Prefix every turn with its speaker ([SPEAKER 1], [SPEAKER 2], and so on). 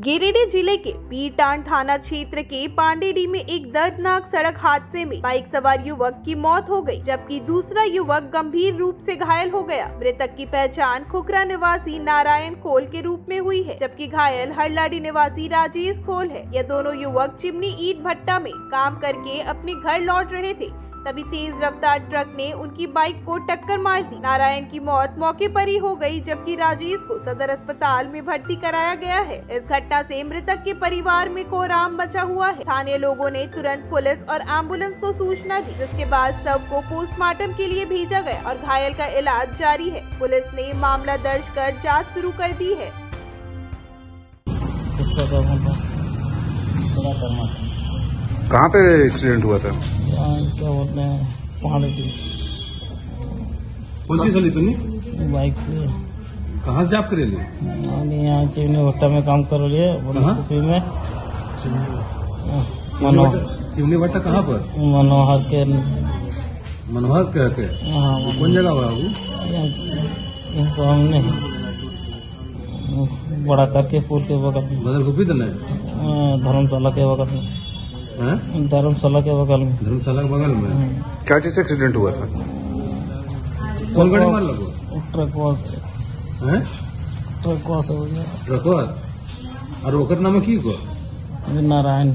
[SPEAKER 1] गिरिडीह जिले के पीरटांड थाना क्षेत्र के पांडेडी में एक दर्दनाक सड़क हादसे में बाइक सवार युवक की मौत हो गई, जबकि दूसरा युवक गंभीर रूप से घायल हो गया। मृतक की पहचान खुखरा निवासी नारायण खोल के रूप में हुई है, जबकि घायल हरलाडी निवासी राजेश खोल है। यह दोनों युवक चिमनी ईंट भट्टा में काम करके अपने घर लौट रहे थे, तभी तेज रफ्तार ट्रक ने उनकी बाइक को टक्कर मार दी। नारायण की मौत मौके पर ही हो गई, जबकि राजेश को सदर अस्पताल में भर्ती कराया गया है। इस घटना से मृतक के परिवार में कोहराम मचा हुआ है। स्थानीय लोगों ने तुरंत पुलिस और एम्बुलेंस को सूचना दी, जिसके बाद शव को पोस्टमार्टम के लिए भेजा गया और घायल का इलाज जारी है। पुलिस ने मामला दर्ज कर जाँच शुरू कर दी है।
[SPEAKER 2] कहाँ पे एक्सीडेंट हुआ था?
[SPEAKER 3] क्या बोलते हैं, पांडेडी।
[SPEAKER 4] कौन सी चली तुमने?
[SPEAKER 3] बाइक से।
[SPEAKER 4] कहाँ से आप करे ले?
[SPEAKER 3] यहाँ चिमनी भट्टा में काम कर रही है में।
[SPEAKER 4] चिमनी भट्टा कहाँ पर?
[SPEAKER 3] मनोहर के।
[SPEAKER 4] मनोहर के?
[SPEAKER 3] हाँ।
[SPEAKER 4] कौन जगह बाबू?
[SPEAKER 3] सामने बड़ा करके पुल के बगल में।
[SPEAKER 4] बदल गुप्त ने?
[SPEAKER 3] धर्मशाला के बगल में। धर्मशाला के बगल में।
[SPEAKER 4] धर्मशाला के बगल में
[SPEAKER 2] क्या चीज से एक्सीडेंट हुआ था?
[SPEAKER 4] कौन गाड़ी मार लगो?
[SPEAKER 3] ट्रकवा से। ट्रकवा से हो गया।
[SPEAKER 4] ट्रकवा और ओकर नाम की को?
[SPEAKER 3] नारायण।